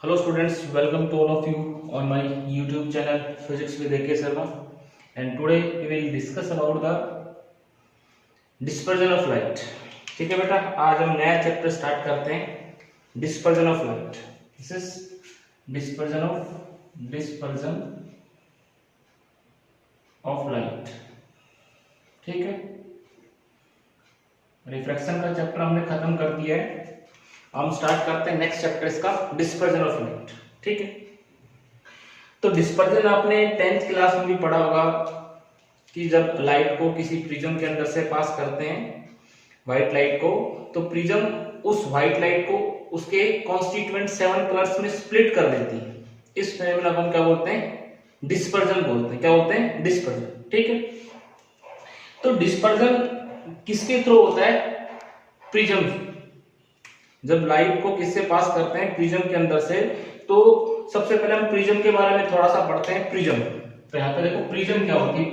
Hello students, welcome to all of you on my YouTube channel Physics with AK Sharma, and today we will discuss about the dispersion of light. ठीक है बेटा, आज हम नया chapter start करते हैं dispersion of light. This is dispersion of light. ठीक है, रिफ्रैक्शन का चैप्टर हमने खत्म कर दिया है. हम स्टार्ट करते हैं नेक्स्ट चैप्टर इसका डिस्पर्जन ऑफ लाइट. ठीक है, तो डिस्पर्जन आपने 10th क्लास में भी पढ़ा होगा कि जब लाइट को किसी प्रिज्म के अंदर से पास करते हैं, व्हाइट लाइट को, तो प्रिज्म उस व्हाइट लाइट को उसके कॉन्स्टिट्यूएंट 7 कलर्स में स्प्लिट कर देती है. इस फेनोमेना को हम क्या बोलते हैं? डिस्पर्जन बोलते हैं. क्या बोलते हैं? डिस्पर्जन. ठीक है, तो डिस्पर्जन किसके थ्रू होता है? प्रिज्म. जब लाइट को किससे पास करते हैं? प्रिज्म के अंदर से. तो सबसे पहले हम प्रिज्म के बारे में थोड़ा सा पढ़ते हैं. प्रिज्म, तो यहां पे देखो प्रिज्म क्या होती है.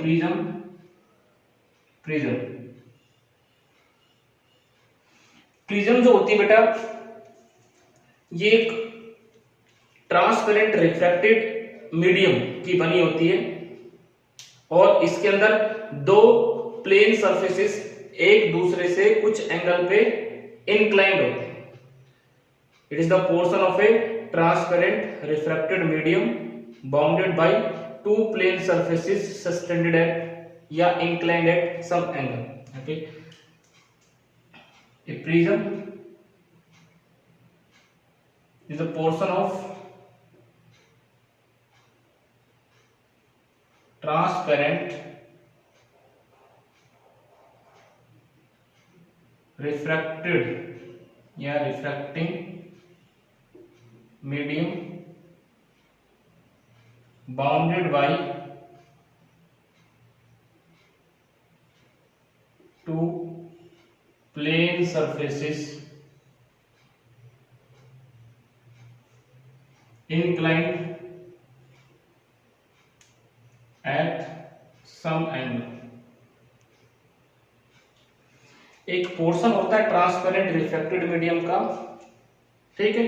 प्रिज्म जो होती है बेटा, ये एक ट्रांसपेरेंट रिफ्रैक्टेड मीडियम की बनी होती है और इसके अंदर दो प्लेन सरफेसेस एक दूसरे से कुछ एंगल पे इंक्लाइंड होते हैं. It is the portion of a transparent refracted medium bounded by two plane surfaces suspended at या inclined at some angle. Okay, a prism is a portion of transparent refracted या refracting medium bounded by two plane surfaces inclined at some angle. एक portion होता है transparent refracted medium का. ठीक है,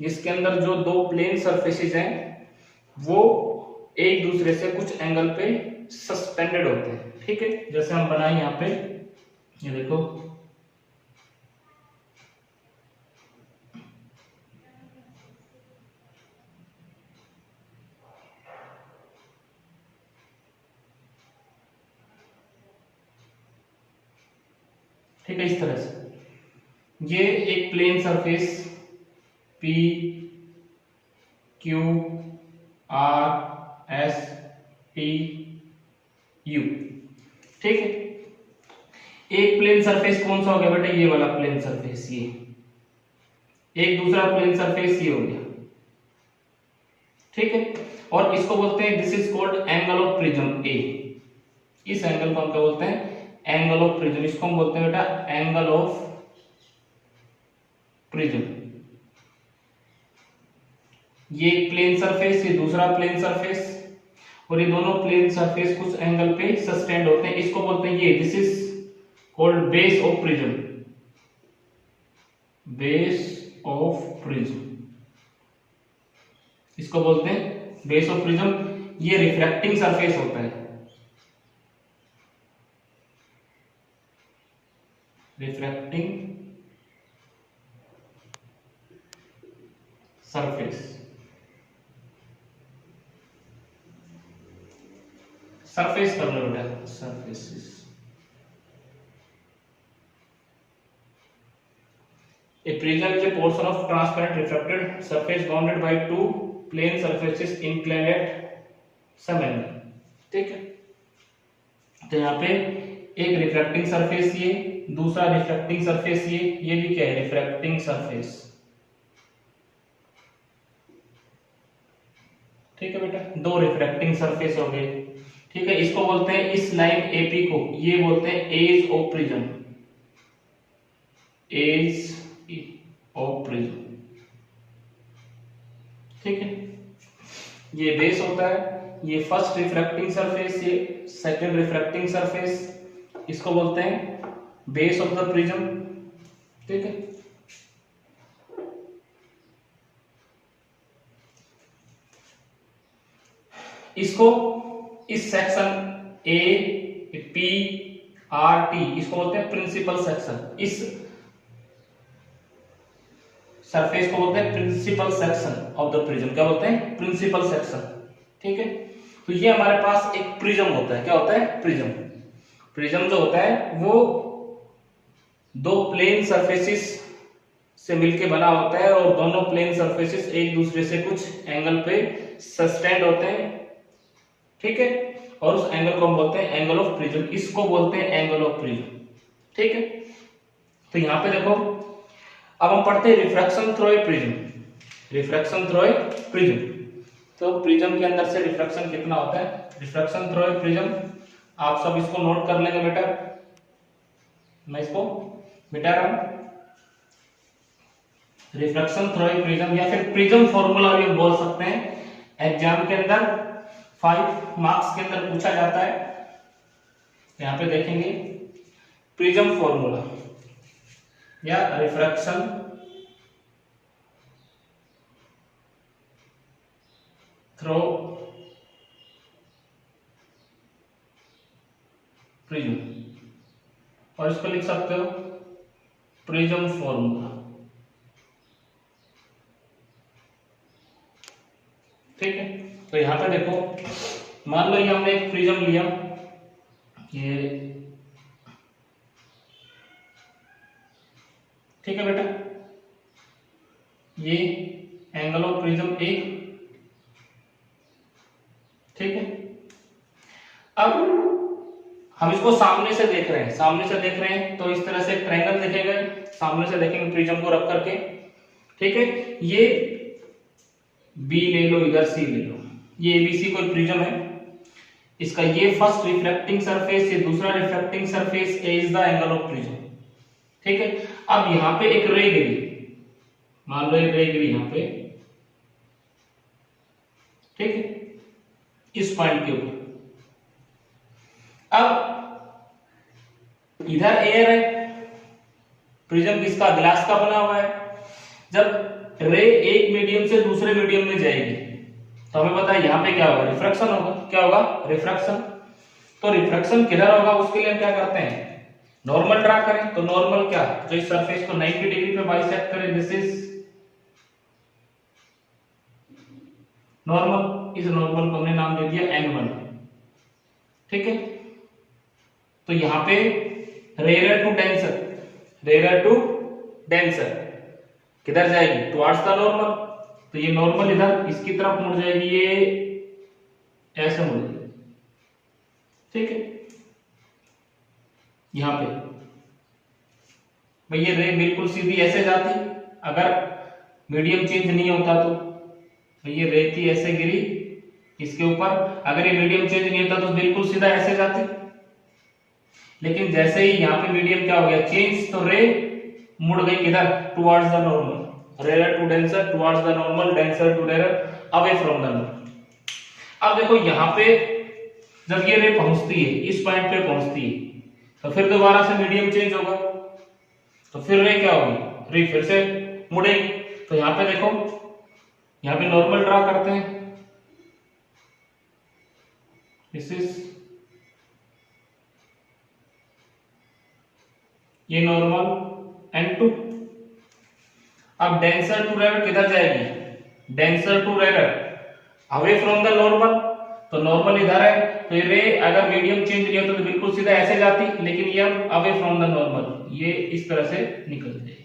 जिसके अंदर जो दो प्लेन सरफेसेस हैं वो एक दूसरे से कुछ एंगल पे सस्पेंडेड होते हैं. ठीक है, जैसे हम बनाए यहां पे, ये देखो, ठीक है, इस तरह से ये एक plane surface P Q R S T U. ठीक है, एक प्लेन सरफेस कौन सा हो गया बेटा? ये वाला प्लेन सरफेस. ये एक दूसरा प्लेन सरफेस ये हो गया. ठीक है, और इसको बोलते हैं, this is called angle of prism ए. इस एंगल को हम क्या बोलते हैं? Angle of prism. इसको हम बोलते हैं बेटा एंगल ऑफ प्रिज्म. ये एक प्लेन सरफेस, ये दूसरा प्लेन सरफेस, और ये दोनों प्लेन सरफेस कुछ एंगल पे सस्टेंड होते हैं. इसको बोलते हैं, ये this is called base of prism. Base of prism, इसको बोलते हैं बेस ऑफ प्रिज्म. ये रिफ्रैक्टिंग सरफेस होता है. Refracting surface. सरफेस कर लो बेटा, surfaces. A prism is a portion of transparent refracted surface bounded by two plane surfaces inclined at some angle. ठीक है, तो यहाँ पे एक रिफ्रैक्टिंग सरफेस ये, दूसरा रिफ्रैक्टिंग सरफेस ये भी क्या है? Refracting surface. ठीक है बेटा, दो रिफ्रैक्टिंग सरफेस हो गए. ठीक है, इसको बोलते हैं, इस लाइन एपी को ये बोलते हैं edge of prism. Edge of prism. ठीक है, ये बेस होता है. ये फर्स्ट रिफ्रैक्टिंग सरफेस, ये सेकंड रिफ्रैक्टिंग सरफेस, इसको बोलते हैं बेस ऑफ द प्रिज्म. ठीक है, इसको इस section A P R T इसको बोलते हैं प्रिंसिपल सेक्शन, इस सरफेस को बोलते हैं principal section of the prism. क्या बोलते हैं? Principal section. ठीक है, तो ये हमारे पास एक प्रिज्म होता है। क्या होता है? प्रिज्म। प्रिज्म जो होता है वो दो प्लेन सरफेसेस से मिलके बना होता है और दोनों प्लेन सरफेसेस एक दूसरे से कुछ एंगल पे सस्टेंड होते हैं। ठीक है, और उस एंगल को हम बोलते हैं एंगल ऑफ प्रिज्म, इसको बोलते हैं एंगल ऑफ प्रिज्म। ठीक है, तो यहां पे देखो अब हम पढ़ते हैं refraction through a prism. Refraction through a prism, तो प्रिज्म के अंदर से रिफ्रैक्शन कितना होता है? रिफ्रैक्शन थ्रू ए प्रिज्म आप सब इसको नोट कर लेंगे बेटा, मैं इसको मिटा रहा हूं। रिफ्रैक्शन थ्रू ए प्रिज्म या फिर प्रिज्म फॉर्मूला भी बोल सकते हैं। एग्जाम के अंदर 5 मार्क्स के अंदर पूछा जाता है। यहां पे देखेंगे प्रिज्म फॉर्मूला या रिफ्रैक्शन थ्रू प्रिज्म, और इसको लिख सकते हो प्रिज्म फॉर्मूला। ठीक है, तो यहां पे देखो मान लो ये हमने एक प्रिज्म लिया, ये ठीक है बेटा, ये एंगल ऑफ प्रिज्म ए। ठीक है, अब हम इसको सामने से देख रहे हैं, सामने से देख रहे हैं तो इस तरह से ट्रायंगल दिखेगा, सामने से देखेंगे प्रिज्म को रख करके। ठीक है, ये बी ले लो, इधर सी ले लो, ये एबीसी कोई प्रिज्म है, इसका ये फर्स्ट रिफ्लेक्टिंग सरफेस, ये दूसरा reflecting surface, A is the angle of prism. ठीक है, अब यहां पे एक रे गिरी, मान लो एक रे गिरी यहां पे, ठीक है, इस पॉइंट के ऊपर। अब इधर एयर है, प्रिज्म किसका? ग्लास का बना हुआ है। जब रे एक मीडियम से दूसरे मीडियम में जाएगी तो हमें पता है यहां पे क्या होगा? रिफ्रैक्शन होगा। क्या होगा? रिफ्रैक्शन। तो रिफ्रैक्शन किधर होगा उसके लिए हम क्या करते हैं? नॉर्मल ड्रा करें। तो नॉर्मल क्या? जो इस सरफेस को 90 डिग्री पे बाइसेक्ट करे, दिस इज नॉर्मल। इस नॉर्मल को हमने नाम दे दिया n1। ठीक है, तो यहां पे rare to denser, rare to denser किधर जाएगी? Towards the normal. तो ये नॉर्मल इधर इसकी तरफ मुड़ जाएगी, ये ऐसे मुड़ जाएगी। ठीक है, यहां पे भाई ये रे बिल्कुल सीधी ऐसे जाती, अगर मीडियम चेंज नहीं होता तो ये रे थी ऐसे गिरी इसके ऊपर, अगर ये मीडियम चेंज नहीं होता तो बिल्कुल सीधा ऐसे जाती। लेकिन जैसे ही यहाँ पे मीडियम क्या हो गया? चेंज, तो रे मुड़ गई किधर? Towards the normal. Rare to denser, towards the normal, denser to rare, away from the normal. अब देखो यहाँ पे जब ये रे पहुंचती है, इस पॉइंट पे पहुंचती है, तो फिर दोबारा से मीडियम चेंज होगा, तो फिर रे क्या होगी? रे फिर से मुड़ेगी। तो यहाँ पे देखो, यहाँ पे नॉर्मल ड्रा करते हैं, दिस इज ये नॉर्मल n2। अब डेंसर टू रेयर किधर जाएगी? Denser to rare, away from the normal. तो नॉर्मल इधर है, तो ये रे अगर मीडियम चेंज नहीं होता तो बिल्कुल सीधा ऐसे जाती, लेकिन ये अब अवे फ्रॉम द नॉर्मल, ये इस तरह से निकल जाएगी।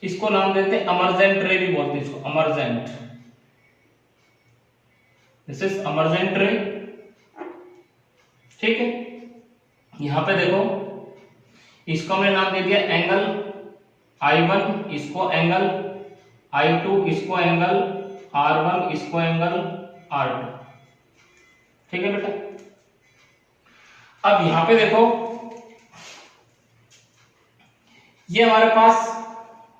इसको नाम देते हैं अमर्जेंट रे, भी बोलते हैं इसको अमर्जेंट। दिस इज अमर्जेंट रे। ठीक है, यहां पे देखो इसको हमने नाम दे दिया एंगल I1, इसको एंगल I2, इसको एंगल R1, इसको एंगल R2। ठीक है बेटा, अब यहां पे देखो ये हमारे पास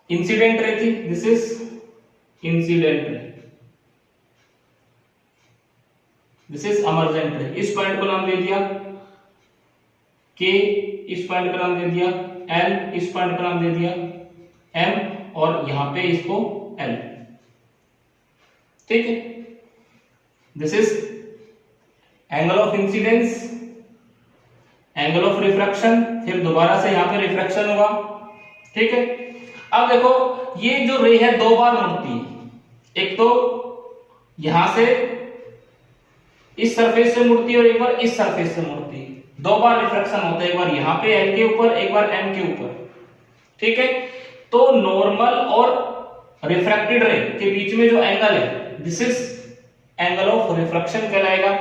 इंसिडेंट रे थी, this is incident ray, this is emergent ray. इस पॉइंट को नाम दे दिया K, इस पॉइंट का नाम दे दिया L, इस पॉइंट का नाम दे दिया M, और यहां पे इसको L। ठीक है, this is angle of incidence, angle of refraction, फिर दोबारा से यहां पे रिफ्रैक्शन हुआ। ठीक है, अब देखो ये जो रे है दो बार मुड़ती है, एक तो यहां से इस सरफेस से मुड़ती है और एक बार इस सरफेस से मुड़ती है, दो बार रिफ्रैक्शन होता है, एक बार यहां पे एल के ऊपर, एक बार एम के ऊपर। ठीक है, तो नॉर्मल और रिफ्रैक्टेड रे के बीच में जो एंगल है this is angle of refraction कहलाएगा।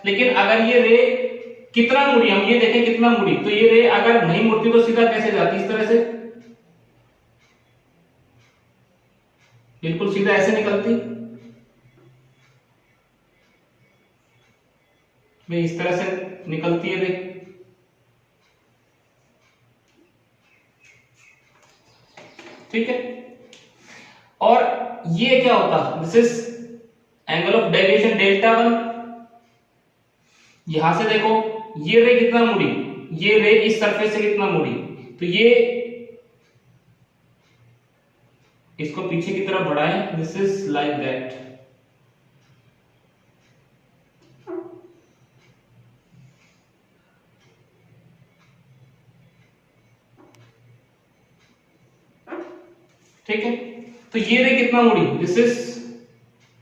लेकिन अगर ये रे कितना मुड़ी, हम ये देखें कितना मुड़ी, तो ये रे अगर नहीं मुड़ती तो सीधा कैसे जाती, इस तरह से, बिल्कुल सीधा ऐसे निकलती, भाई इस तरह से निकलती है रे। ठीक है, और ये क्या होता, this is angle of deviation delta one. यहां से देखो ये रे कितना मुड़ी, ये रे इस सरफेस से कितना मुड़ी, तो ये इसको पीछे की तरफ बढ़ाएं, दिस इज लाइक दैट। ठीक है, तो ये रे कितना मुड़ी, दिस इज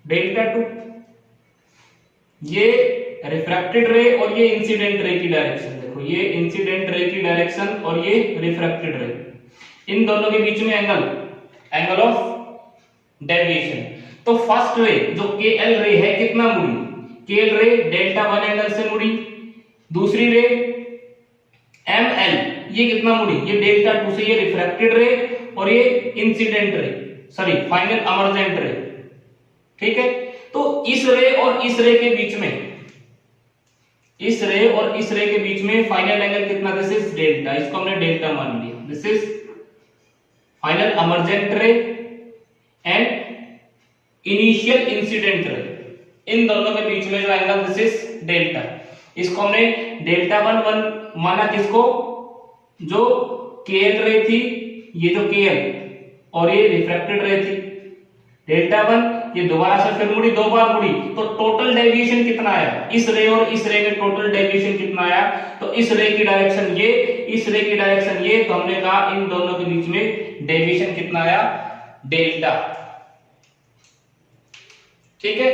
डेल्टा टू। ये रिफ्रैक्टेड रे और ये इंसिडेंट रे की डायरेक्शन, देखो ये इंसिडेंट रे की डायरेक्शन और ये रिफ्रैक्टेड रे, इन दोनों के बीच में एंगल ऑफ डेविएशन। तो फर्स्ट रे जो के एल रे है कितना मुड़ी, के एल रे डेल्टा वन एंगल से मुड़ी। दूसरी रे एम एल ये कितना मुड़ी, ये डेल्टा टू से, ये रिफ्रैक्टेड रे और ये incident ray, sorry final emergent रे। ठीक है, तो इस रे और इस रे के बीच में, इस रे और इस रे के बीच में फाइनल एंगल कितना, दिस इज डेल्टा, इसको हमने डेल्टा मान लिया। दिस इज फाइनल अमर्जेंट रे एंड इनिशियल इंसिडेंट रे, इन दोनों के बीच में जो एंगल दिस इज डेल्टा, इसको हमने डेल्टा वन वन माना, किसको, जो केएल रे थी, ये जो केएल और ये रिफ्रैक्टेड रे थी, डेल्टा वन ये दोबारा से फिर मुड़ी, दो बार मुड़ी, तो टोटल डेविएशन कितना आया, इस रे और इस रे में टोटल डेविएशन कितना आया, तो इस रे की डायरेक्शन ये, इस रे की डायरेक्शन ये, तो हमने कहा इन दोनों के बीच में डेविएशन कितना आया, डेल्टा। ठीक है,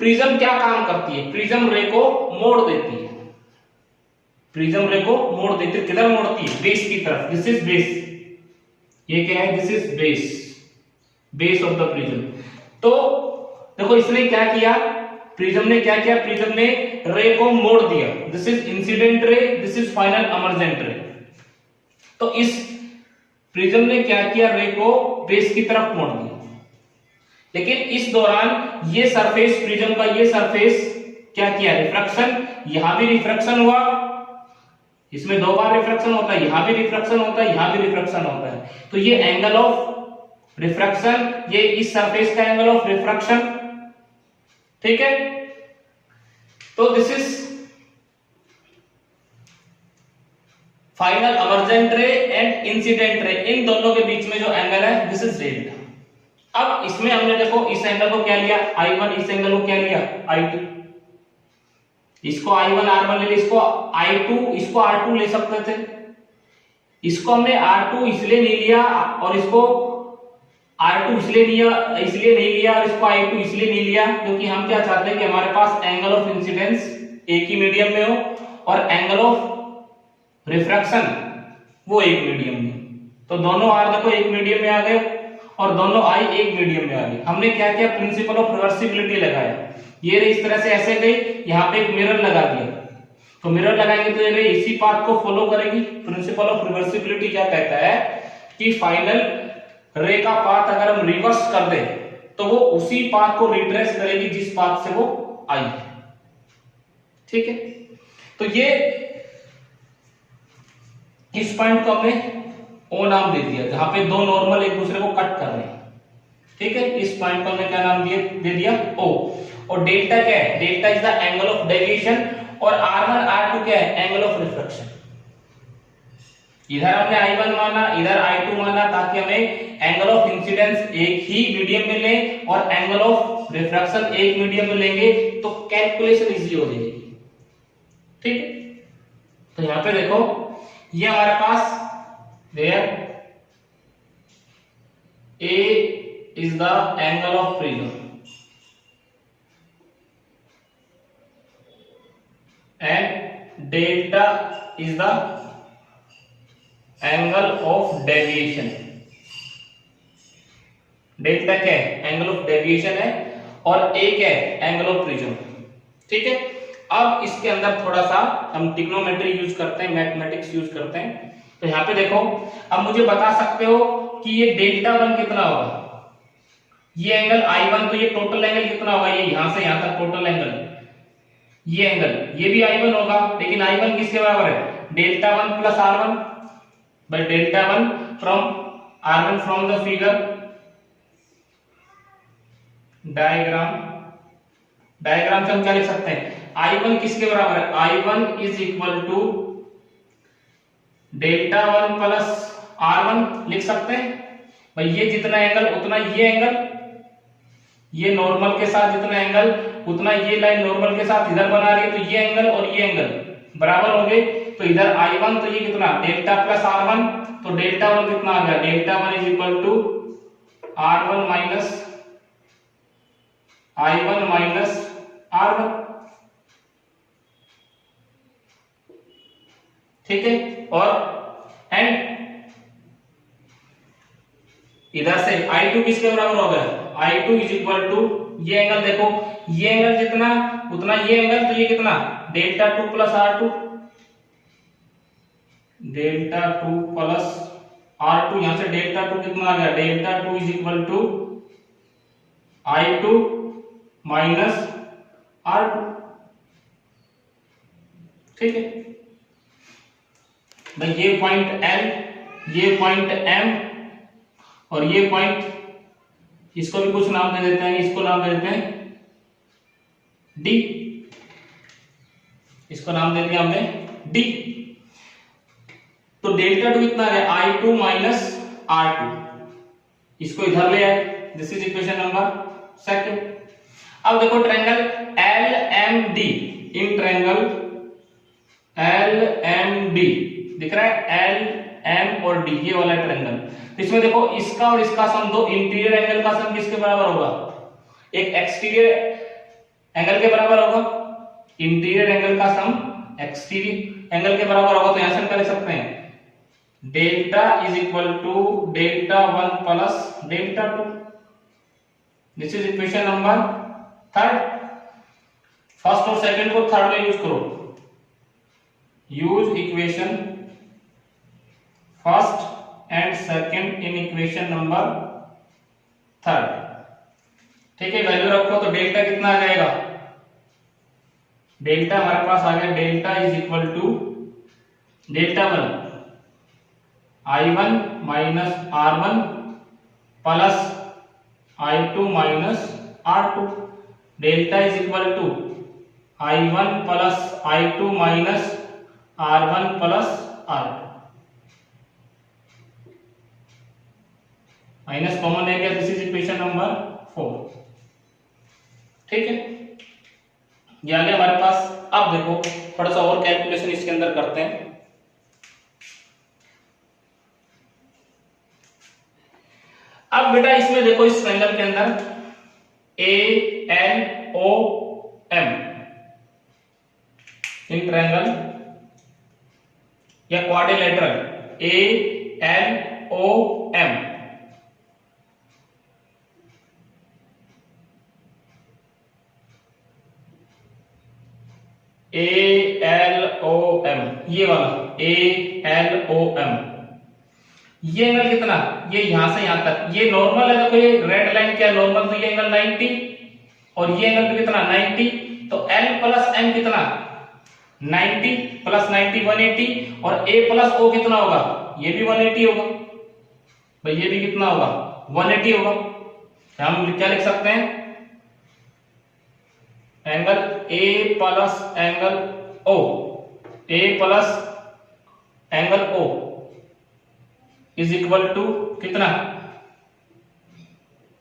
प्रिज्म क्या काम करती है, प्रिज्म रे को मोड़ देती है, प्रिज्म रे को मोड़ देती है, किधर मोड़ती है, बेस की तरफ, दिस इज बेस, ये क्या है, this is base, base of the prism. तो देखो इसने क्या किया, प्रिज्म ने क्या किया, प्रिज्म ने रे को मोड़ दिया, this is incident ray, this is final emergent ray. तो इस प्रिज्म ने क्या किया, रे को बेस की तरफ मोड़ दिया, लेकिन इस दौरान ये सरफेस, प्रिज्म का ये सरफेस क्या किया, रिफ्रैक्शन, यहां भी रिफ्रैक्शन हुआ, इसमें दो बार रिफ्रैक्शन होता है, यहां भी रिफ्रैक्शन होता है, यहां भी रिफ्रैक्शन होता है, तो ये एंगल ऑफ रिफ्रैक्शन, ये इस सरफेस का एंगल ऑफ रिफ्रैक्शन। ठीक है, तो दिस इज फाइनल अमर्जेंट रे एंड इंसिडेंट रे, इन दोनों के बीच में जो एंगल है दिस इज डेल्टा। अब इसमें हमने देखो इस एंगल को क्या लिया, I1, इस एंगल को क्या लिया, I2, इसको I1 R1 ले लिया, इसको I2, इसको R2 ले सकते थे, इसको हमने R2 इसलिए नहीं लिया और इसको R2 इसलिए नहीं लिया और इसको I2 इसलिए नहीं लिया, क्योंकि हम क्या चाहते हैं कि हमारे पास एंगल ऑफ इंसिडेंस एक ही मीडियम में हो और एंगल ऑफ रिफ्रैक्शन वो एक मीडियम में, तो दोनों R देखो एक मीडियम में आ गए और दोनों I एक मीडियम में आ गए। हमने क्या किया, प्रिंसिपल ऑफ रिवर्सिबिलिटी लगाया, ये रे इस तरह से ऐसे गई, यहाँ पे एक मिरर लगा दिया, तो मिरर लगाएंगे तो ये रे इसी पाथ को फॉलो करेगी। प्रिंसिपल ऑफ रिवर्सिबिलिटी क्या कहता है कि फाइनल रे का पाथ अगर हम रिवर्स कर दें तो वो उसी पाथ को रिट्रेस करेगी जिस पाथ से वो आई है। ठीक है, तो ये इस पॉइंट को हमने ओ नाम दे दिया, जहां पे दो नॉर्मल एक दूसरे को कट कर रहे हैं। ठीक है, इस पॉइंट को हमने क्या नाम दे दिया, ओ। और डेल्टा क्या है, delta is the angle of deviation और R1 R2 क्या है, एंगल ऑफ रिफ्रैक्शन। इधर हमने I1 माना, इधर I2 माना, ताकि हमें एंगल ऑफ इंसिडेंस एक ही मीडियम में लें और एंगल ऑफ रिफ्रैक्शन एक मीडियम में लेंगे तो कैलकुलेशन इजी हो जाएगी। ठीक है, तो यहां पे देखो ये हमारे पास where A is the angle of prism and delta is the angle of deviation। Delta क्या है? एंगल ऑफ डेविएशन है और A क्या है? Angle of prism. ठीक है, अब इसके अंदर थोड़ा सा हम ट्रिग्नोमेट्री यूज करते हैं, मैथमेटिक्स यूज करते हैं। तो यहां पे देखो, अब मुझे बता सकते हो कि ये डेल्टा 1 कितना होगा? ये एंगल I1, तो ये टोटल एंगल कितना होगा? ये यहां से यहां तक टोटल एंगल, ये एंगल, ये भी I1 होगा, लेकिन I1 किसके बराबर है? Delta 1 plus R1 by delta 1 from R1 from the figure diagram से हम क्या लिख सकते हैं? I1 किसके बराबर है? I1 is equal to delta 1 plus R1 लिख सकते हैं भाई। ये जितना एंगल उतना ये एंगल, ये नॉर्मल के साथ जितना एंगल उतना ये लाइन नॉर्मल के साथ इधर बना रही है, तो ये एंगल और ये एंगल बराबर होंगे। तो इधर I1 तो ये कितना? डेल्टा प्लस R1, तो डेल्टा 1 कितना आ गया? Delta 1 is equal to R1 minus I1 minus R1। ठीक है, और एंड इधर से I2 किसके बराबर हो गया? I2 इज इक्वल टू ये एंगल, देखो ये एंगल जितना उतना ये एंगल, तो ये कितना? Delta 2 plus R2, delta 2 plus R2, यहां से डेल्टा 2 कितना आ गया? Delta 2 is equal to I2 minus R2। ठीक है भाई, ये पॉइंट L, ये पॉइंट M और ये पॉइंट, इसको भी कुछ नाम दे देते हैं, इसको नाम दे देते हैं D, इसको नाम दे दिया हमने D। तो डेल्टा 2 कितना है? I2 माइनस R2, इसको इधर ले आए, this is equation number second. अब देखो triangle LMD, in triangle LMD दिख रहा है, LM और D, ये वाला ट्रायंगल। इसमें देखो इसका और इसका सम, दो इंटीरियर एंगल का सम किसके बराबर होगा? एक एक्सटीरियर एंगल के बराबर होगा। इंटीरियर एंगल का सम एक्सटीरियर एंगल के बराबर होगा, तो यहां से हम क्या लिख सकते हैं? Delta is equal to delta 1 plus delta 2, this is equation number third. First और सेकंड को थर्ड में यूज करो, use equation first and second in equation number third. ठीक है, वैल्यू रखो, तो डेल्टा कितना आ जाएगा? डेल्टा हमारे पास आ गया, delta is equal to delta 1 I1 minus R1 plus I2 minus R2, delta is equal to I1 plus I2 minus R1 plus R2, minus common ले गया, दिस इज इक्वेशन नंबर 4। ठीक है, ये आ गया हमारे पास। अब देखो थोड़ा सा और कैलकुलेशन इसके अंदर करते हैं। अब बेटा इसमें देखो, इस ट्रायंगल के अंदर ALOM, इन ट्रायंगल या क्वाड्रिलेटरल ALOM, ALOM, ये वाला ALOM, ये एंगल कितना? ये यहां से यहां तक, ये नॉर्मल है, देखो ये रेड लाइन क्या नॉर्मल, तो ये एंगल 90 और ये एंगल भी कितना? 90। तो L प्लस M कितना? 90 प्लस 90 180, और A प्लस O कितना होगा? ये भी 180 होगा भाई, ये भी कितना होगा? 180 होगा। हम क्या लिख सकते हैं? Angle A plus angle O, A plus angle O is equal to कितना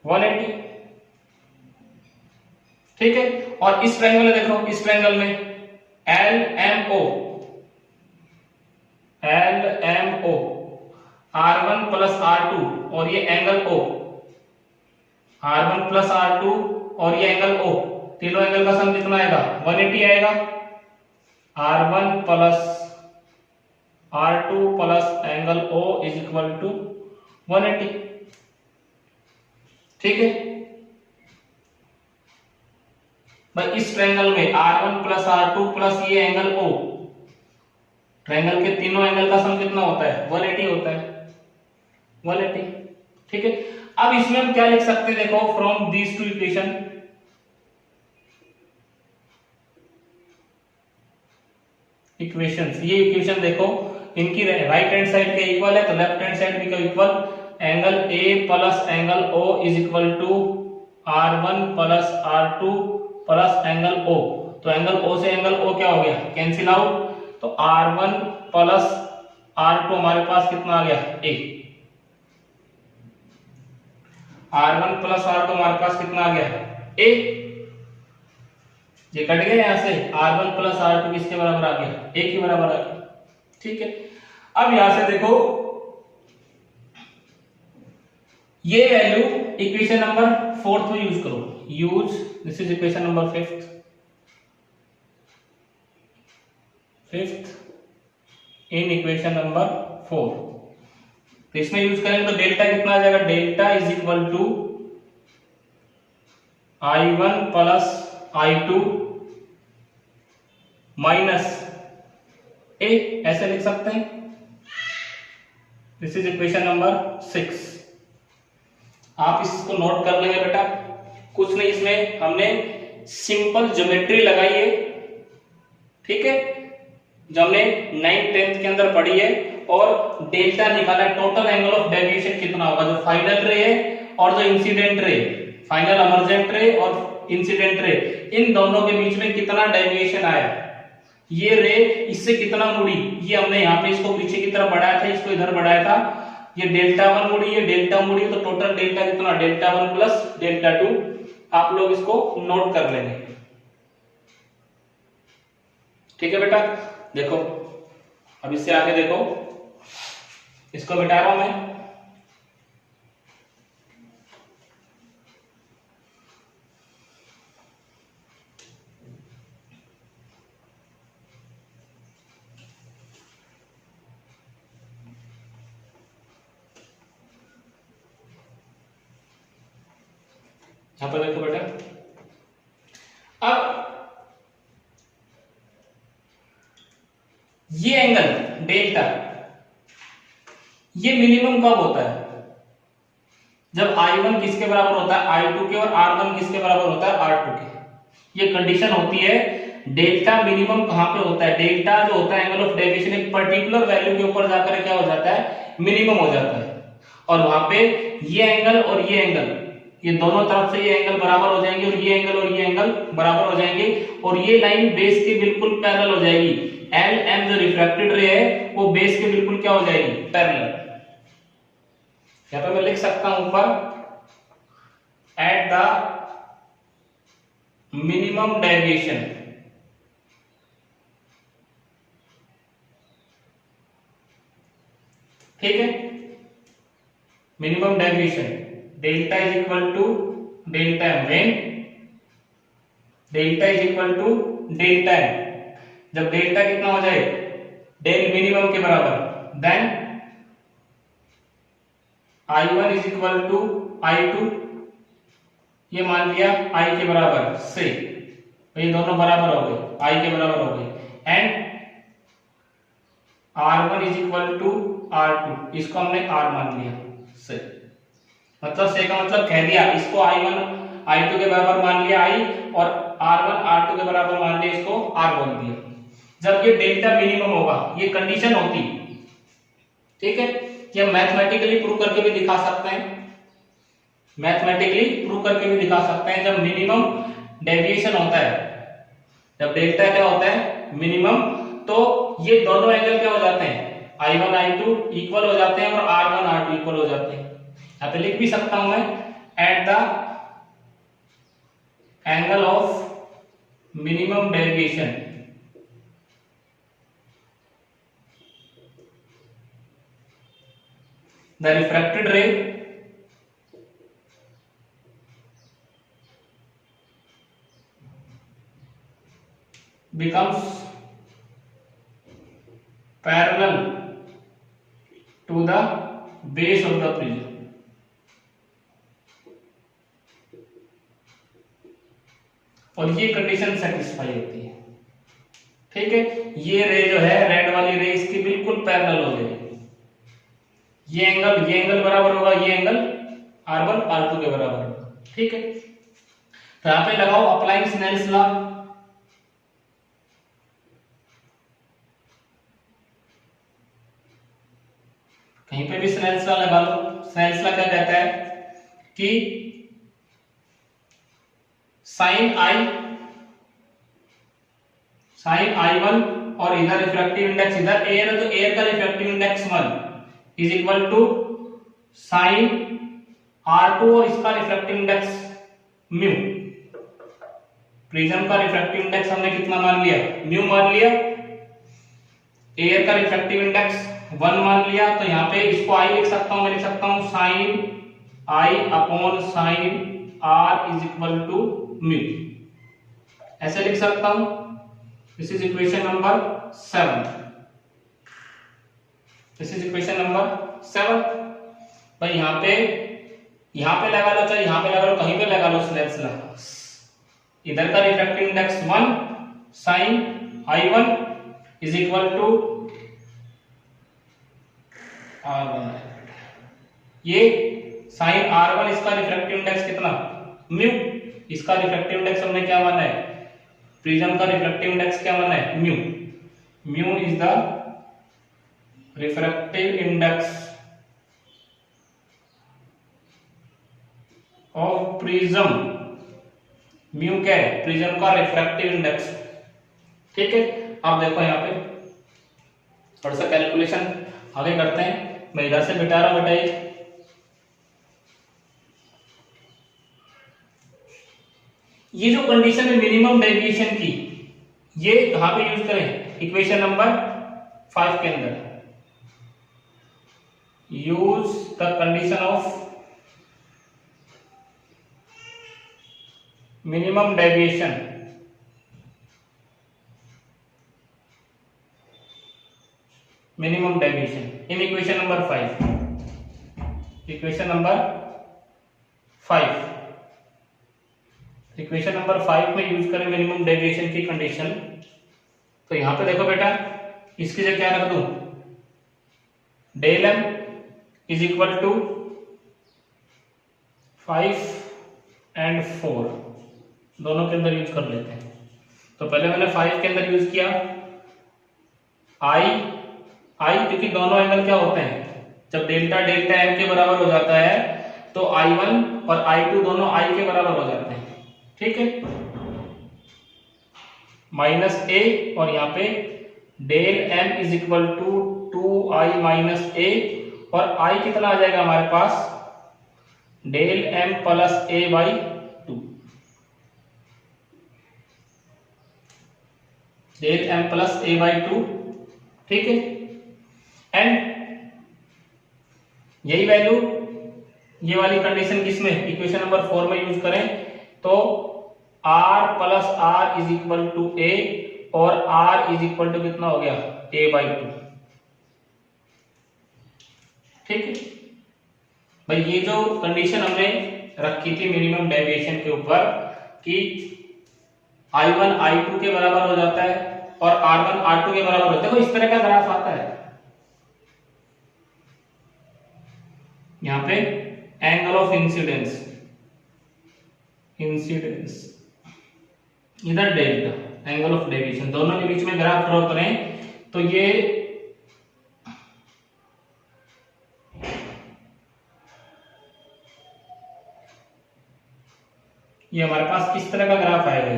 180। ठीक है, और इस ट्रायंगल में देखो, इस ट्रायंगल में LMO R1 प्लस R2 और ये angle O, R1 plus R2 और ये एंगल O, तीनों एंगल का सम कितना आएगा 180 आएगा। R1 plus R2 plus angle O is equal to 180। ठीक है भाई, इस ट्रायंगल में R1 प्लस R2 प्लस ये एंगल O, ट्रायंगल के तीनों एंगल का सम कितना होता है 180 होता है, 180। ठीक है, अब इसमें हम क्या लिख सकते हैं, देखो from these two equation, equations, ये इक्वेशन देखो इनकी राइट हैंड साइड के इक्वल है तो लेफ्ट हैंड साइड भी का equal, angle A plus angle O is equal to R1 plus R2 plus angle O, तो एंगल O से एंगल O क्या हो गया, कैंसिल आउट, तो R1 प्लस R2 हमारे पास कितना आ गया A, R1 प्लस R2 हमारे पास कितना आ गया A, ये कट गया यहां से, R1 प्लस R2 किसके बराबर आ गया A के बराबर आ गया। ठीक है, अब यहां से देखो ये वैल्यू इक्वेशन नंबर 4 में यूज करो, use this is equation number 5th in equation number 4, तो इसमें यूज करेंगे तो डेल्टा कितना आ जाएगा, delta is equal to I1 plus I2 minus A, ऐसे लिख सकते हैं। दिस इज इक्वेशन नंबर 6, आप इसको नोट कर लेंगे बेटा, कुछ नहीं इसमें हमने सिंपल ज्योमेट्री लगाई है। ठीक है, जो हमने 9th 10th के अंदर पढ़ी है, और डेल्टा निकाला है, टोटल एंगल ऑफ डेविएशन कितना होगा, जो फाइनल रे है और जो इंसिडेंट रे, फाइनल इमर्जेंट रे और इंसिडेंट रे, इन दोनों के बीच में कितना डेविएशन आया, ये रे इससे कितना मुड़ी, ये हमने यहाँ पे इसको पीछे की तरफ बढ़ाया था, इसको इधर बढ़ाया था, ये डेल्टा 1 मुड़ी, ये डेल्टा मुड़ी, तो टोटल डेल्टा कितना, डेल्टा 1 प्लस डेल्टा 2, आप लोग इसको नोट कर लेंगे। ठीक है बेटा, देखो अब इससे आगे देखो, इसको मिटा रहा हूं मैं, यहां पर देखो बेटा, अब ये एंगल डेल्टा, ये मिनिमम कब होता है, जब I1 किसके बराबर होता है I2 के, और R1 किसके बराबर होता है R2 के। ये कंडीशन होती है, डेल्टा मिनिमम कहां पे होता है, डेल्टा जो होता है एंगल ऑफ डेविएशन एक पर्टिकुलर वैल्यू के ऊपर जाकर क्या हो जाता है, मिनिमम हो जाता है, और वहां पे ये एंगल और ये एंगल, ये दोनों तरफ से ये एंगल बराबर हो जाएंगे, और ये एंगल और ये एंगल बराबर हो जाएंगे, और ये लाइन बेस के बिल्कुल पैरेलल हो जाएगी, LM जो रिफ्रैक्टेड रे है वो बेस के बिल्कुल क्या हो जाएगी, पैरेलल। यहां पे मैं लिख सकता हूं ऊपर, एट द मिनिमम डेविएशन, ठीक है, minimum deviation delta is equal to delta M, when delta is equal to delta M, जब डेल्टा कितना हो जाए, डेल मिनिमम के बराबर, then I1 is equal to I2, ये मान लिया I के बराबर से, तो ये दोनों बराबर हो गए, I के बराबर हो गए, and R1 is equal to R2, इसको हमने R मान लिया से, मतलब से का मतलब कह दिया, इसको I1 I2 के बराबर मान लिया I, और R1 R2 के बराबर मान लिया, इसको R बोल दिया। जब ये डेल्टा मिनिमम होगा, ये कंडीशन होती, ठीक है, ये मैथमेटिकली प्रूव करके भी दिखा सकते हैं, मैथमेटिकली प्रूव करके भी दिखा सकते हैं, जब मिनिमम डेविएशन होता है, जब डेल्टा क्या होता है मिनिमम, तो ये दोनों एंगल क्या हो जाते हैं, I1 I2 इक्वल हो जाते हैं और R1 R2 इक्वल हो जाते हैं। यहाँ पे लिख भी सकता हूं मैं, at the angle of minimum deviation the refracted रे becomes parallel to the base of the prism। और ये कंडीशन सेटिस्फाई होती है, ठीक है। ये रे जो है रेड वाली रे इसकी बिल्कुल पैरेलल हो जाएगी। ये एंगल बराबर होगा ये एंगल R1 R2 के बराबर होगा, ठीक है। तो यहां पे लगाओ अप्लाइंग स्नेल्स लॉ। कहीं पे भी स्नेल्स लॉ लगा लो। स्नेल्स लॉ क्या कहता है कि साइन I1 और इधर रिफ्रैक्टिव इंडेक्स इधर एयर है तो एयर का refractive index 1 is equal to sine R2 और इसका रिफ्रैक्टिव इंडेक्स म्यू। प्रिज्म का रिफ्रैक्टिव इंडेक्स हमने कितना मान लिया, म्यू मान लिया। एयर का रिफ्रैक्टिव इंडेक्स 1 मान लिया। तो यहाँ पे इसको I लिख सकता हूं, मैं लिख सकता हूं sine I upon sine R is equal to mu, ऐसे लिख सकता हूं। This is equation number 7। This is equation number 7। भाई यहाँ पे लगा लो, चाहे यहाँ पे लगा लो, कहीं पे लगा लो स्नेल्स लॉ। इधर का refractive index 1 sine I1 is equal to R1। ये साइन R1 इसका रिफ्रैक्टिव इंडेक्स कितना, म्यू। इसका रिफ्रैक्टिव इंडेक्स हमने क्या माना है, प्रिज्म का रिफ्रैक्टिव इंडेक्स क्या माना है, mu. Mu is the refractive index of prism. Mu क्या है, प्रिज्म का रिफ्रैक्टिव इंडेक्स, ठीक है। अब देखो यहाँ पे थोड़ा सा कैलकुलेशन आगे करते हैं। मैं इधर से बिठा रहा हूं बेटा, ये जो कंडीशन है मिनिमम डेविएशन की, ये कहां पे यूज करें, इक्वेशन नंबर 5 के अंदर। Use the condition of minimum deviation in equation number 5। Equation number 5 equation number 5 में यूज करें मिनिमम डेविएशन की कंडीशन। तो यहां पे देखो बेटा, इसकी जगह क्या रख दूं, del M is equal to 5 and 4 दोनों के अंदर यूज कर लेते हैं। तो पहले मैंने 5 के अंदर यूज किया आई, क्योंकि दोनों एंगल क्या होते हैं, जब डेल्टा एम के बराबर हो जाता है तो I1 और I2 दोनों I के बराबर हो जाते हैं, ठीक है। माइनस ए और यहाँ पे del M is equal to 2I minus A, और I कितना आ जाएगा हमारे पास, del m plus A by 2। Del m plus A by 2, ठीक है। एंड यही वैल्यू, ये वाली कंडीशन किसमें, इक्वेशन नंबर 4 में यूज करें तो r plus r is equal to A, और r इज इक्वल टू कितना हो गया, a बाई 2, ठीक है। भाई ये जो कंडीशन हमने रखी थी मिनिमम डेविएशन के ऊपर कि I1 I2 के बराबर हो जाता है और R1 R2 के बराबर होता है, देखो इस तरह का ग्राफ आता है। यहां पे एंगल ऑफ इंसिडेंस, इधर डेल्टा, एंगल ऑफ डेविएशन, दोनों के बीच में ग्राफ ड्रॉ करें तो ये हमारे पास किस तरह का ग्राफ आएगा,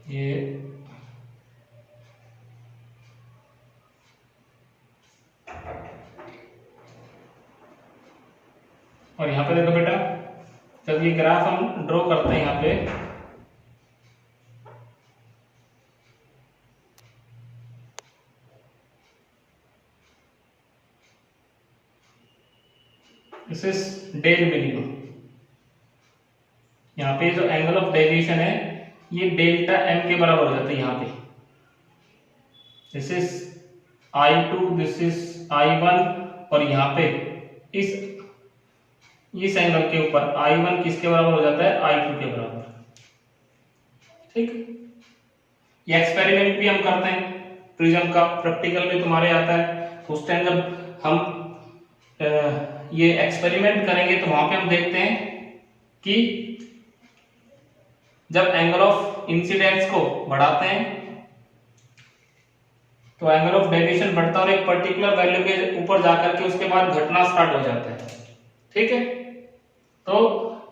ये और यहाँ पे देखो बेटा, जब ये ग्राफ हम ड्रॉ करते हैं यहाँ पे, दिस इज डेल मिनिमम। यहाँ पे जो एंगल ऑफ डेविएशन है ये डेल्टा एम के बराबर हो जाता है। यहाँ पे this is I2, this is I1, और यहाँ पे इस एंगल के ऊपर I1 किसके बराबर हो जाता है, I2 के बराबर। ठीक, ये एक्सपेरिमेंट भी हम करते हैं प्रिज्म का, प्रैक्टिकल में तुम्हारे आता है। उस टाइम जब हम ये एक्सपेरिमेंट करेंगे तो वहां पे हम देखते हैं कि जब एंगल ऑफ इंसिडेंस को बढ़ाते हैं तो एंगल ऑफ डेविएशन बढ़ता है और एक पर्टिकुलर वैल्यू के ऊपर जाकर के उसके बाद घटना स्टार्ट हो जाता है। ठीक है, तो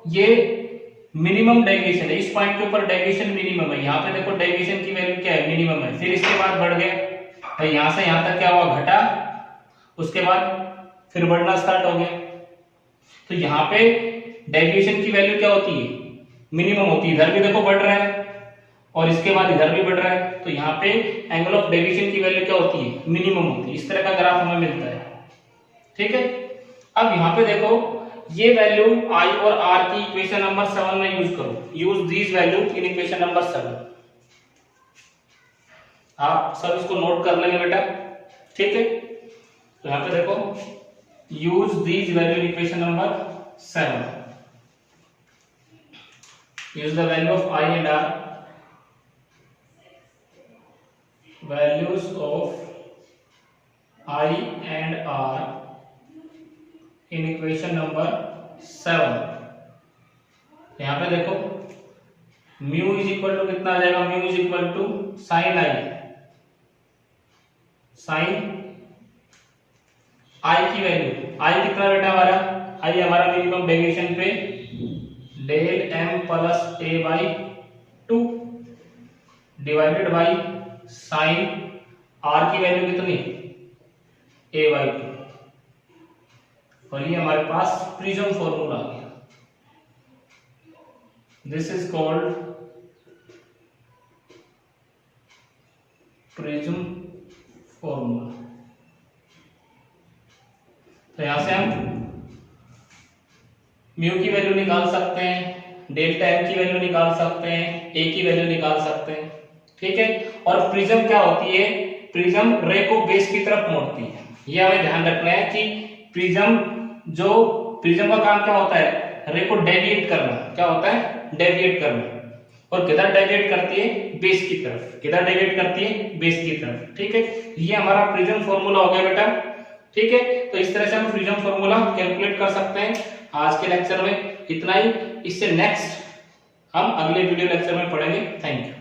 ये मिनिमम डेविएशन है, इस पॉइंट के ऊपर डेविएशन मिनिमम है। यहाँ पे देखो डेविएशन की वैल्यू क्या है, मिनिमम है। फिर इसके बाद बढ़ गए तो यहां से यहां तक क्या हुआ, घटा, उसके बाद फिर बढ़ना स्टार्ट हो गया। तो यहाँ पे डेविएशन की वैल्यू क्या होती है, मिनिमम होती है। इधर भी देखो बढ़ रहा है और इसके बाद इधर भी बढ़ रहा है, तो यहाँ पे एंगल ऑफ डेविएशन की वैल्यू क्या होती है, मिनिमम होती है। इस तरह का ग्राफ हमें मिलता है। ठीक है, अब यहाँ पे देखो ये वैल्यू I और R की इक्वेशन नंबर 7 में यूज करो। Use these value in equation number 7। आप सब इसको नोट कर लेंगे बेटा। ठीक है, तो यहाँ पे देखो use these value in equation number 7। use the value of I and R, values of I and R in equation number 7। यहाँ पे देखो म्यू इज इक्वल टू कितना आ जाएगा, mu is equal to sine I, sine I की value, I कितना बेटा हमारा, आई हमारा मिनिमम डेविएशन पे del m plus A by 2 divided by sine r की वैल्यू कितनी, ए बाई 2, और ये हमारे पास प्रिज्म फॉर्मूला आ गया। This is called prism formula. तो यहां से हम म्यू की वैल्यू निकाल सकते हैं, डेल्टा एम की वैल्यू निकाल सकते हैं, ए की वैल्यू निकाल सकते हैं। ठीक है, और प्रिज्म क्या होती है, प्रिज्म रे को बेस की तरफ मोड़ती है। यह हमें ध्यान रखना है कि प्रिज्म का काम क्या होता है, रे को डेविएट करना। क्या होता है, डेविएट करना। और किधर डेविएट करती है, बेस की तरफ। किधर डेविएट करती है, बेस की तरफ। ठीक है, ये हमारा प्रिज्म फॉर्मूला हो गया बेटा। ठीक है, तो इस तरह से हम प्रिज्म फॉर्मूला कैलकुलेट कर सकते हैं। आज के लेक्चर में इतना ही। इससे नेक्स्ट हम अगले वीडियो लेक्चर में पढ़ेंगे। Thank you.